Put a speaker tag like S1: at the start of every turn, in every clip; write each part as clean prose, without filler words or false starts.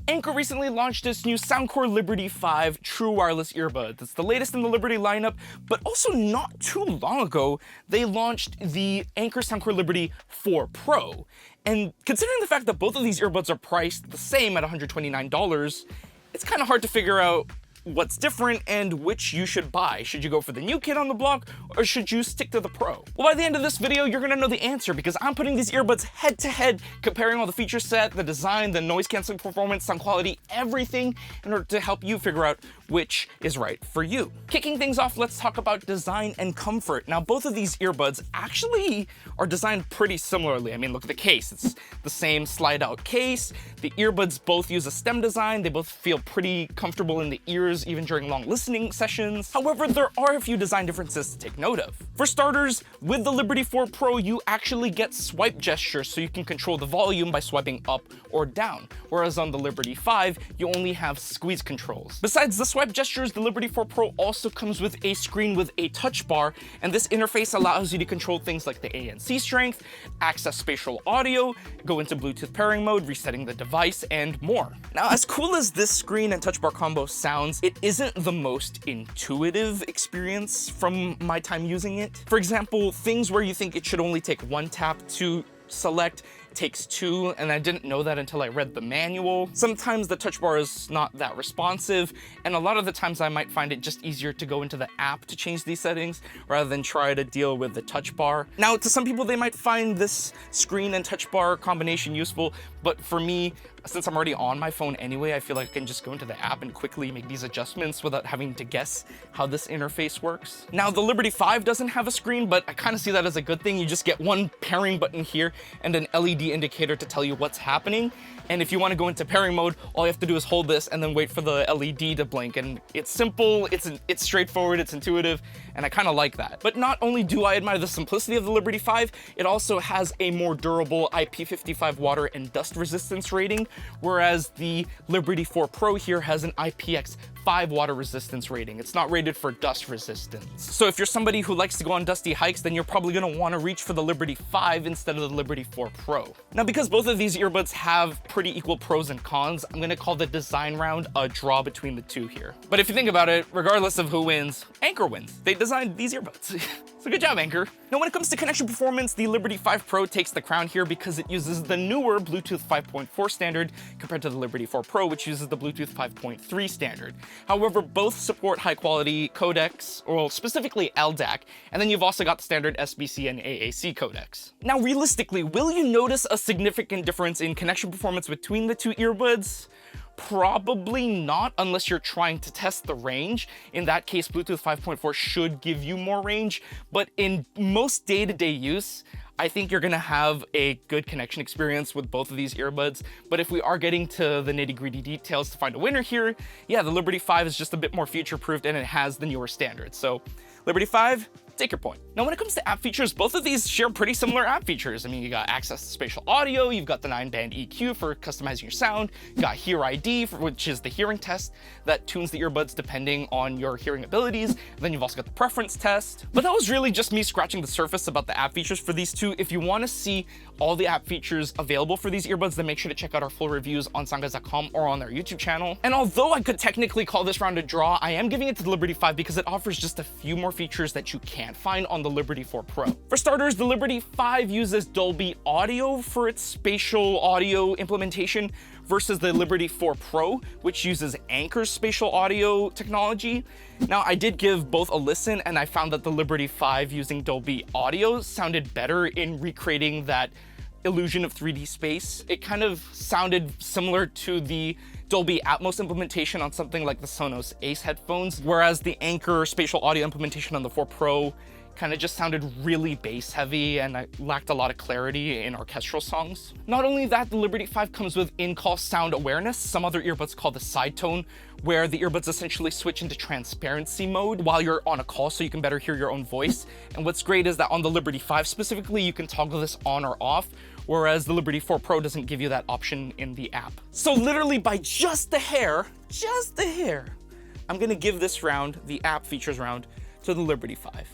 S1: Anker recently launched its new Soundcore Liberty 5 true wireless earbuds. It's the latest in the Liberty lineup, but also not too long ago, they launched the Anker Soundcore Liberty 4 Pro. And considering the fact that both of these earbuds are priced the same at $129, it's kind of hard to figure out what's different and which you should buy. Should you go for the new kid on the block, or should you stick to the Pro? Well, by the end of this video, you're gonna know the answer because I'm putting these earbuds head to head, comparing all the feature set, the design, the noise canceling performance, sound quality, everything in order to help you figure out which is right for you. Kicking things off, let's talk about design and comfort. Now, both of these earbuds actually are designed pretty similarly. I mean, look at the case. It's the same slide out case. The earbuds both use a stem design. They both feel pretty comfortable in the ears even during long listening sessions. However, there are a few design differences to take note of. For starters, with the Liberty 4 Pro, you actually get swipe gestures so you can control the volume by swiping up or down, whereas on the Liberty 5, you only have squeeze controls. Besides the swipe gestures, the Liberty 4 Pro also comes with a screen with a touch bar, and this interface allows you to control things like the ANC strength, access spatial audio, go into Bluetooth pairing mode, resetting the device, and more. Now, as cool as this screen and touch bar combo sounds, it isn't the most intuitive experience from my time using it. For example, things where you think it should only take one tap to select takes two, and I didn't know that until I read the manual. Sometimes the touch bar is not that responsive, and a lot of the times I might find it just easier to go into the app to change these settings rather than try to deal with the touch bar. Now, to some people, they might find this screen and touch bar combination useful, but for me, since I'm already on my phone anyway, I feel like I can just go into the app and quickly make these adjustments without having to guess how this interface works. Now, the Liberty 5 doesn't have a screen, but I kind of see that as a good thing. You just get one pairing button here and an LED indicator to tell you what's happening. And if you want to go into pairing mode, all you have to do is hold this and then wait for the LED to blink. And it's simple, it's straightforward, it's intuitive, and I kind of like that. But not only do I admire the simplicity of the Liberty 5, it also has a more durable IP55 water and dust resistance rating, whereas the Liberty 4 Pro here has an IPX5 water resistance rating. It's not rated for dust resistance. So if you're somebody who likes to go on dusty hikes, then you're probably going to want to reach for the Liberty 5 instead of the Liberty 4 Pro. Now, because both of these earbuds have pretty equal pros and cons, I'm going to call the design round a draw between the two here. But if you think about it, regardless of who wins, Anker wins. They designed these earbuds. So good job, Anker. Now, when it comes to connection performance, the Liberty 5 Pro takes the crown here because it uses the newer Bluetooth 5.4 standard compared to the Liberty 4 Pro, which uses the Bluetooth 5.3 standard. However, both support high-quality codecs, or specifically LDAC, and then you've also got the standard SBC and AAC codecs. Now, realistically, will you notice a significant difference in connection performance between the two earbuds? Probably not, unless you're trying to test the range. In that case, Bluetooth 5.4 should give you more range, but in most day-to-day use, I think you're gonna have a good connection experience with both of these earbuds. But if we are getting to the nitty-gritty details to find a winner here, yeah, the Liberty 5 is just a bit more future-proofed and it has the newer standards. So Liberty 5, take your point. Now, when it comes to app features, both of these share pretty similar app features. I mean, you got access to spatial audio, you've got the 9-band EQ for customizing your sound, you got Hear ID, which is the hearing test that tunes the earbuds depending on your hearing abilities. And then you've also got the preference test. But that was really just me scratching the surface about the app features for these two. If you want to see all the app features available for these earbuds, then make sure to check out our full reviews on SoundGuys.com or on our YouTube channel. And although I could technically call this round a draw, I am giving it to the Liberty 5 because it offers just a few more features that you can't find on the Liberty 4 Pro. For starters, the Liberty 5 uses Dolby Audio for its spatial audio implementation versus the Liberty 4 Pro, which uses Anker's spatial audio technology. Now, I did give both a listen, and I found that the Liberty 5 using Dolby Audio sounded better in recreating that illusion of 3D space. It kind of sounded similar to the Dolby Atmos implementation on something like the Sonos Ace headphones, whereas the Anker spatial audio implementation on the 4 Pro kind of just sounded really bass heavy and I lacked a lot of clarity in orchestral songs. Not only that, the Liberty 5 comes with in-call sound awareness. Some other earbuds call the side tone, where the earbuds essentially switch into transparency mode while you're on a call so you can better hear your own voice. And what's great is that on the Liberty 5 specifically, you can toggle this on or off, whereas the Liberty 4 Pro doesn't give you that option in the app. So literally by just a hair, I'm gonna give this round, the app features round, to the Liberty 5.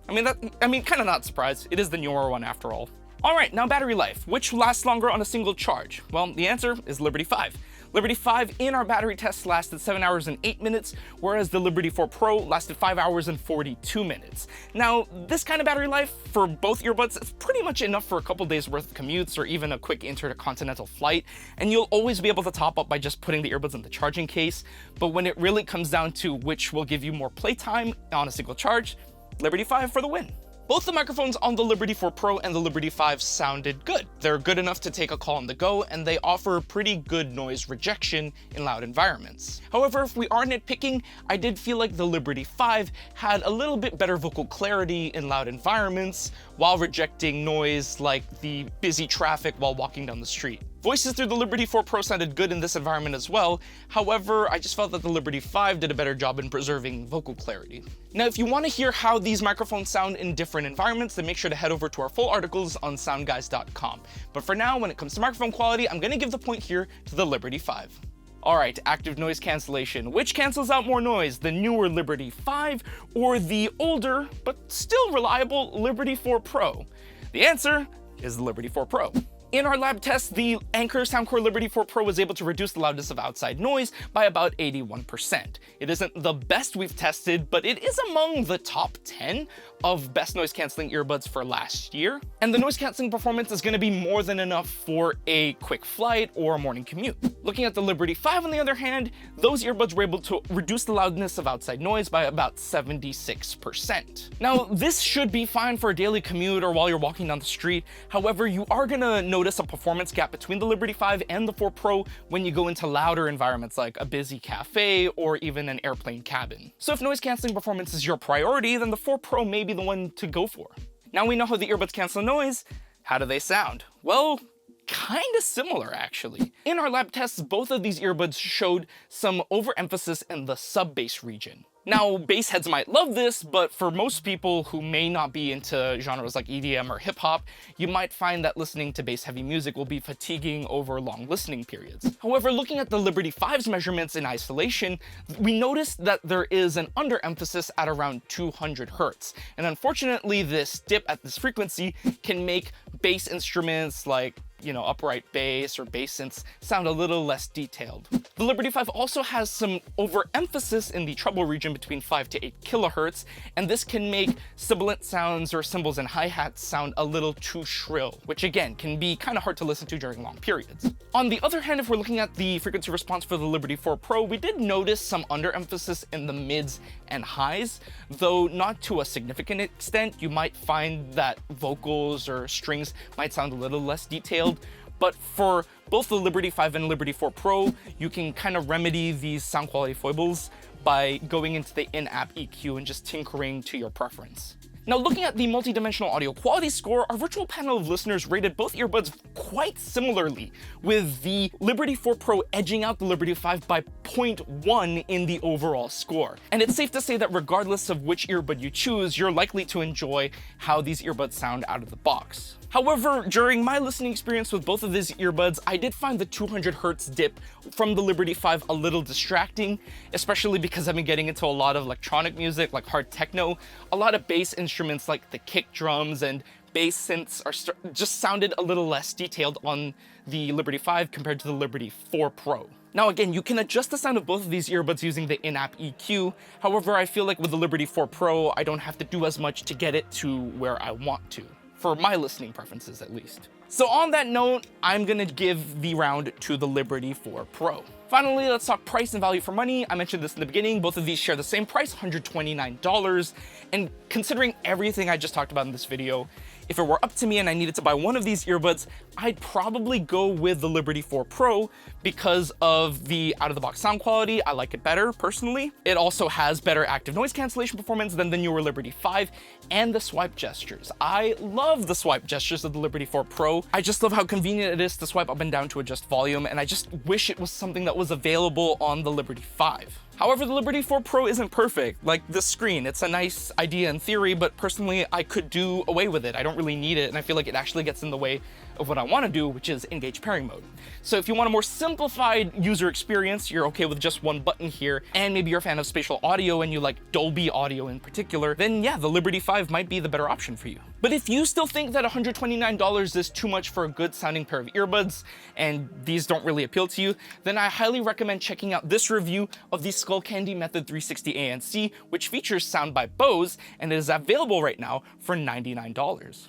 S1: I mean, kind of not surprised. It is the newer one after all. All right, now battery life. Which lasts longer on a single charge? Well, the answer is Liberty 5. Liberty 5 in our battery test lasted 7 hours and 8 minutes, whereas the Liberty 4 Pro lasted 5 hours and 42 minutes. Now, this kind of battery life for both earbuds is pretty much enough for a couple days worth of commutes or even a quick intercontinental flight, and you'll always be able to top up by just putting the earbuds in the charging case. But when it really comes down to which will give you more playtime on a single charge, Liberty 5 for the win. Both the microphones on the Liberty 4 Pro and the Liberty 5 sounded good. They're good enough to take a call on the go, and they offer pretty good noise rejection in loud environments. However, if we are nitpicking, I did feel like the Liberty 5 had a little bit better vocal clarity in loud environments while rejecting noise like the busy traffic while walking down the street. Voices through the Liberty 4 Pro sounded good in this environment as well. However, I just felt that the Liberty 5 did a better job in preserving vocal clarity. Now, if you want to hear how these microphones sound in different environments, then make sure to head over to our full articles on SoundGuys.com. But for now, when it comes to microphone quality, I'm going to give the point here to the Liberty 5. Alright, active noise cancellation. Which cancels out more noise, the newer Liberty 5 or the older, but still reliable Liberty 4 Pro? The answer is the Liberty 4 Pro. In our lab test, the Anker Soundcore Liberty 4 Pro was able to reduce the loudness of outside noise by about 81%. It isn't the best we've tested, but it is among the top 10 of best noise canceling earbuds for last year. And the noise canceling performance is going to be more than enough for a quick flight or a morning commute. Looking at the Liberty 5 on the other hand, those earbuds were able to reduce the loudness of outside noise by about 76%. Now, this should be fine for a daily commute or while you're walking down the street. However, you are going to notice a performance gap between the Liberty 5 and the 4 Pro when you go into louder environments like a busy cafe or even an airplane cabin. So if noise canceling performance is your priority, then the 4 Pro may be the one to go for. Now we know how the earbuds cancel noise. How do they sound? Well, kinda similar actually. In our lab tests, both of these earbuds showed some overemphasis in the sub-bass region. Now, bass heads might love this, but for most people who may not be into genres like EDM or hip hop, you might find that listening to bass heavy music will be fatiguing over long listening periods. However, looking at the Liberty 5's measurements in isolation, we noticed that there is an underemphasis at around 200 Hertz. And unfortunately, this dip at this frequency can make bass instruments like upright bass or bass synths sound a little less detailed. The Liberty 5 also has some overemphasis in the treble region between 5 to 8 kilohertz, and this can make sibilant sounds or cymbals and hi-hats sound a little too shrill, which again can be kind of hard to listen to during long periods. On the other hand, if we're looking at the frequency response for the Liberty 4 Pro, we did notice some underemphasis in the mids and highs, though not to a significant extent. You might find that vocals or strings might sound a little less detailed. But for both the Liberty 5 and Liberty 4 Pro, you can kind of remedy these sound quality foibles by going into the in-app EQ and just tinkering to your preference. Now, looking at the multi-dimensional audio quality score, our virtual panel of listeners rated both earbuds quite similarly, with the Liberty 4 Pro edging out the Liberty 5 by 0.1 in the overall score. And it's safe to say that regardless of which earbud you choose, you're likely to enjoy how these earbuds sound out of the box. However, during my listening experience with both of these earbuds, I did find the 200 Hertz dip from the Liberty 5 a little distracting, especially because I've been getting into a lot of electronic music like hard techno. A lot of bass instruments like the kick drums and bass synths just sounded a little less detailed on the Liberty 5 compared to the Liberty 4 Pro. Now again, you can adjust the sound of both of these earbuds using the in-app EQ. However, I feel like with the Liberty 4 Pro, I don't have to do as much to get it to where I want to, for my listening preferences at least. So on that note, I'm gonna give the round to the Liberty 4 Pro. Finally, let's talk price and value for money. I mentioned this in the beginning, both of these share the same price, $129. And considering everything I just talked about in this video, if it were up to me and I needed to buy one of these earbuds, I'd probably go with the Liberty 4 Pro because of the out-of-the-box sound quality. I like it better, personally. It also has better active noise cancellation performance than the newer Liberty 5, and the swipe gestures. I love the swipe gestures of the Liberty 4 Pro. I just love how convenient it is to swipe up and down to adjust volume, and I just wish it was something that was available on the Liberty 5. However, the Liberty 4 Pro isn't perfect. Like this screen, it's a nice idea in theory, but personally I could do away with it. I don't really need it, and I feel like it actually gets in the way of what I want to do, which is engage pairing mode. So if you want a more simplified user experience, you're okay with just one button here, and maybe you're a fan of spatial audio and you like Dolby audio in particular, then yeah, the Liberty 5 might be the better option for you. But if you still think that $129 is too much for a good sounding pair of earbuds, and these don't really appeal to you, then I highly recommend checking out this review of the Skullcandy Method 360 ANC, which features sound by Bose, and it is available right now for $99.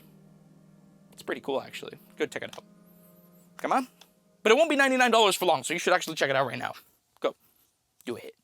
S1: It's pretty cool, actually. Go check it out. Come on. But it won't be $99 for long, so you should actually check it out right now. Go. Do it.